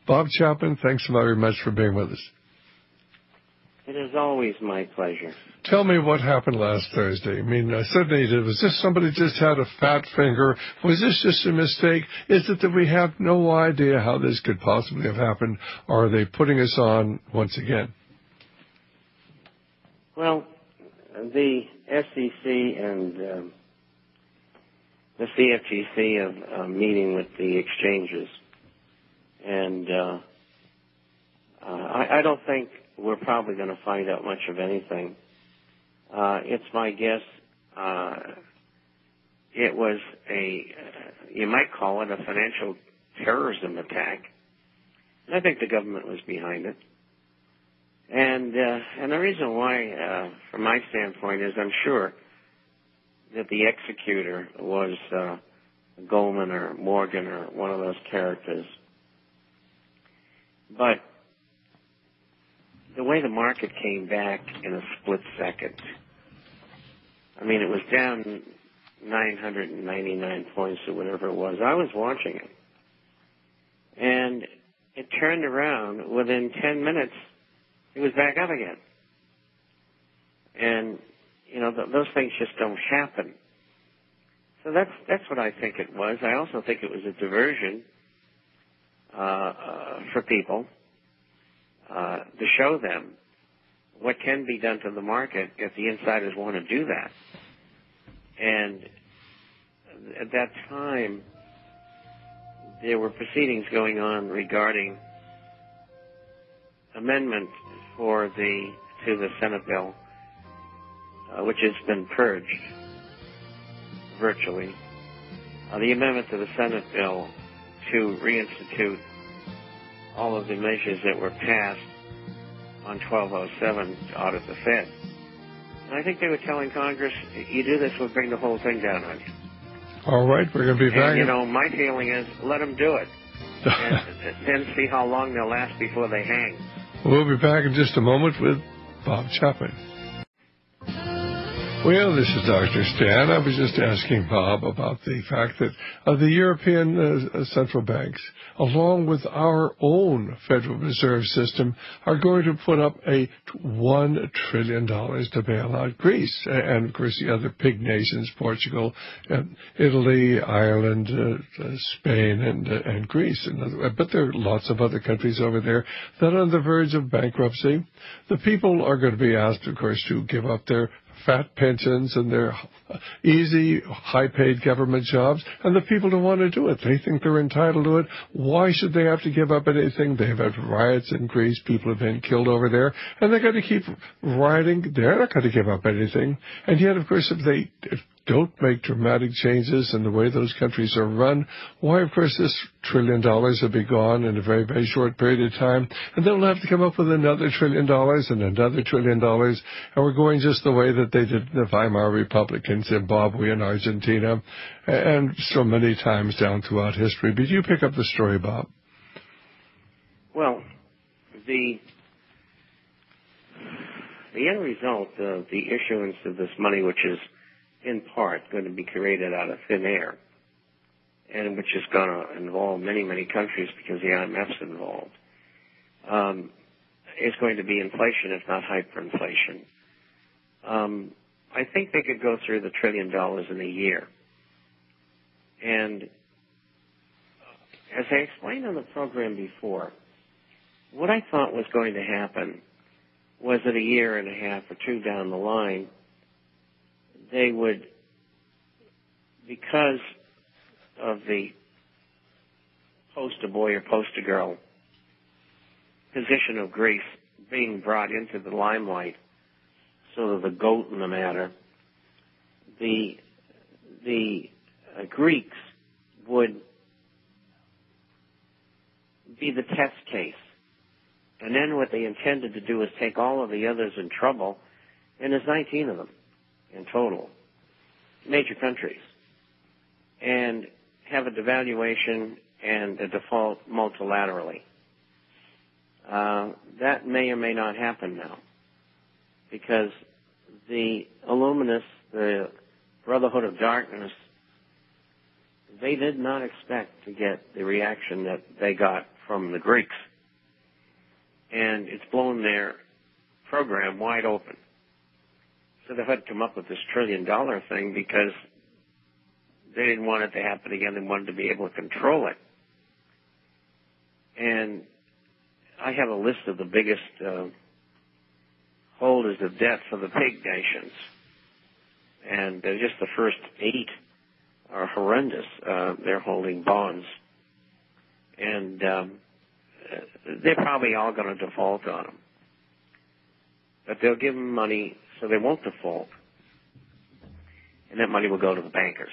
Bob Chapman, thanks very much for being with us. It is always my pleasure. Tell me what happened last Thursday. I mean, Sydney, was this somebody just had a fat finger? Was this just a mistake? Is it that we have no idea how this could possibly have happened? Or are they putting us on once again? Well, the SEC and the CFTC are meeting with the exchanges. And I don't think we're probably going to find out much of anything. It's my guess it was you might call it a financial terrorism attack. And I think the government was behind it. And the reason why, from my standpoint, is I'm sure that the executor was Goldman or Morgan or one of those characters. But the way the market came back in a split second, I mean, it was down 999 points or whatever it was. I was watching it. And it turned around. Within 10 minutes, it was back up again. And, you know, those things just don't happen. So that's what I think it was. I also think it was a diversion for people to show them what can be done to the market if the insiders want to do that. And at that time, there were proceedings going on regarding amendment to the Senate bill, which has been purged virtually. The amendment to the Senate bill to reinstitute all of the measures that were passed on 1207 to audit the Fed. And I think they were telling Congress, you do this, we'll bring the whole thing down on you. All right, we're going to be back. And, you know, my feeling is, let them do it. And then see how long they'll last before they hang. We'll be back in just a moment with Bob Chapman. Well, this is Dr. Stan. I was just asking Bob about the fact that the European central banks, along with our own Federal Reserve System, are going to put up $1 trillion to bail out Greece. And, of course, the other pig nations, Portugal, Italy, Ireland, Spain, and Greece. But there are lots of other countries over there that are on the verge of bankruptcy. The people are going to be asked, of course, to give up their fat pensions and their easy, high-paid government jobs, and the people don't want to do it. They think they're entitled to it. Why should they have to give up anything? They've had riots in Greece. People have been killed over there, and they're going to keep rioting. They're not going to give up anything. And yet, of course, if they don't make dramatic changes in the way those countries are run, why, of course, this $1 trillion will be gone in a very, very short period of time, and they'll have to come up with another $1 trillion and another $1 trillion, and we're going just the way that they did in the Weimar Republic in Zimbabwe and Argentina, and so many times down throughout history. But you pick up the story, Bob. Well, the end result of the issuance of this money, which is in part going to be created out of thin air, and which is going to involve many, many countries because the IMF's involved, is going to be inflation, if not hyperinflation. I think they could go through the $1 trillion in a year. And as I explained on the program before, what I thought was going to happen was that a year and a half or two down the line, they would, because of the poster boy or poster girl position of Greece being brought into the limelight, sort of the goat in the matter, the Greeks would be the test case. And then what they intended to do is take all of the others in trouble, and there's 19 of them in total, major countries, and have a devaluation and a default multilaterally. That may or may not happen now, because the Illuminists, the Brotherhood of Darkness, they did not expect to get the reaction that they got from the Greeks. And it's blown their program wide open. So they've had to come up with this $1 trillion thing because they didn't want it to happen again. They wanted to be able to control it. And I have a list of the biggest holders of debt for the big nations. And just the first 8 are horrendous. They're holding bonds. And they're probably all going to default on them. But they'll give them money so they won't default. And that money will go to the bankers.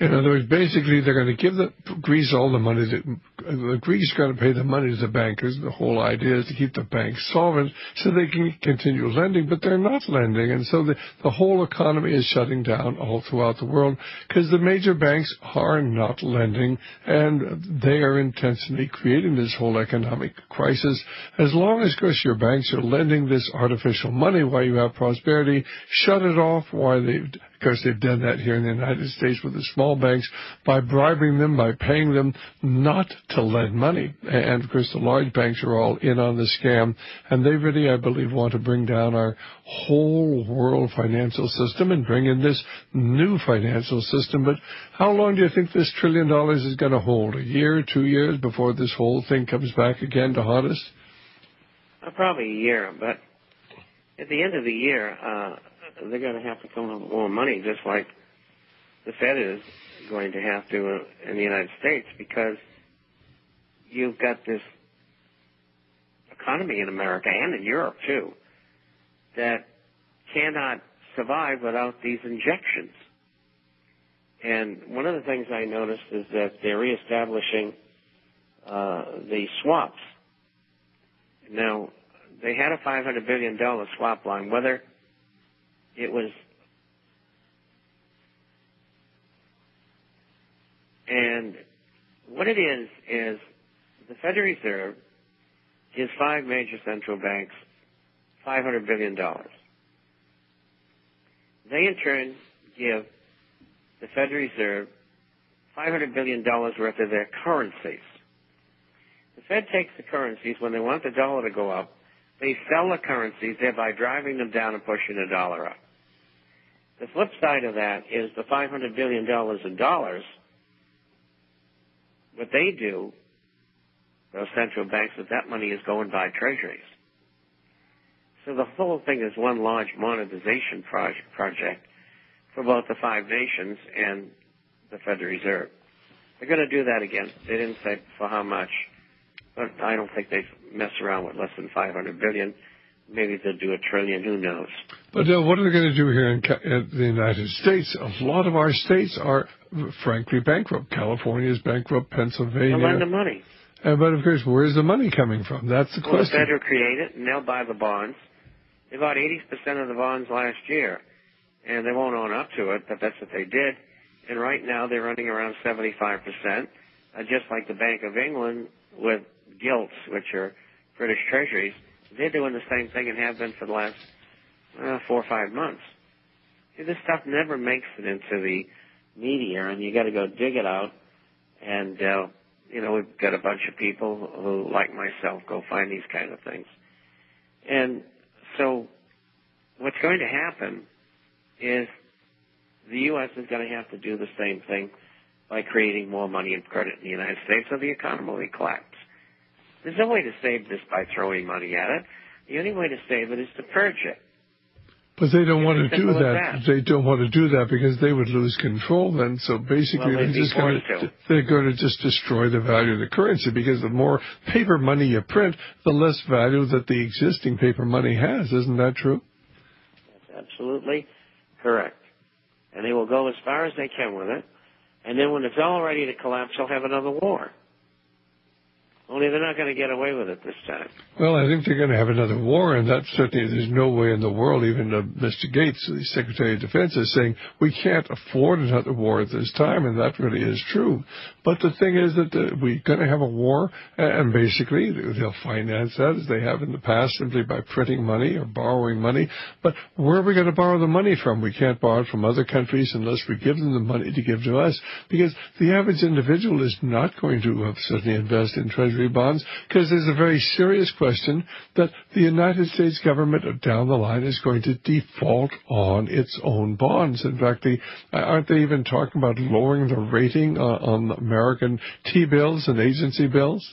In other words, basically, they're going to give the Greece all the money. The Greeks are going to pay the money to the bankers. The whole idea is to keep the banks solvent so they can continue lending, but they're not lending. And so the whole economy is shutting down all throughout the world because the major banks are not lending, and they are intentionally creating this whole economic crisis. As long as, of course, your banks are lending this artificial money while you have prosperity, shut it off while they've done that here in the United States with the small banks by bribing them, by paying them not to lend money. And, of course, the large banks are all in on the scam, and they really, I believe, want to bring down our whole world financial system and bring in this new financial system. But how long do you think this $1 trillion is going to hold? A year, 2 years before this whole thing comes back again to haunt us? Probably a year, but at the end of the year, they're going to have to come up with more money, just like the Fed is going to have to in the United States, because you've got this economy in America and in Europe, too, that cannot survive without these injections. And one of the things I noticed is that they're reestablishing the swaps. Now, they had a $500 billion swap line, whether it was, and what it is the Federal Reserve gives 5 major central banks $500 billion. They in turn give the Federal Reserve $500 billion worth of their currencies. The Fed takes the currencies when they want the dollar to go up. They sell the currencies, thereby driving them down and pushing the dollar up. The flip side of that is the $500 billion in dollars. What they do, those central banks, with that money is going by treasuries. So the whole thing is one large monetization project for both the 5 nations and the Federal Reserve. They're going to do that again. They didn't say for how much, but I don't think they mess around with less than $500 billion. Maybe they'll do $1 trillion. Who knows? But what are they going to do here in the United States? A lot of our states are, frankly, bankrupt. California is bankrupt. Pennsylvania. They'll lend the money. But, of course, where's the money coming from? That's the question. The Fed will create it, and they'll buy the bonds. They bought 80% of the bonds last year, and they won't own up to it, but that's what they did. And right now they're running around 75%, just like the Bank of England with gilts, which are British treasuries. They're doing the same thing and have been for the last 4 or 5 months. See, this stuff never makes it into the media, and you got to go dig it out. And we've got a bunch of people who, like myself, go find these kind of things. And so, what's going to happen is the U.S. is going to have to do the same thing by creating more money and credit in the United States, so the economy will collapse. There's no way to save this by throwing money at it. The only way to save it is to purge it. But they don't want to do that. They don't want to do that because they would lose control then. So basically, they're going to just destroy the value of the currency, because the more paper money you print, the less value that the existing paper money has. Isn't that true? That's absolutely correct. And they will go as far as they can with it. And then when it's all ready to collapse, they'll have another war. Only they're not going to get away with it this time. Well, I think they're going to have another war, and that's certainly, there's no way in the world, even Mr. Gates, the Secretary of Defense, is saying we can't afford another war at this time, and that really is true. But the thing is that we're going to have a war, and basically they'll finance that as they have in the past simply by printing money or borrowing money. But where are we going to borrow the money from? We can't borrow it from other countries unless we give them the money to give to us, because the average individual is not going to certainly invest in treasury bonds, because there's a very serious question that the United States government down the line is going to default on its own bonds. In fact, aren't they even talking about lowering the rating on American T-bills and agency bills?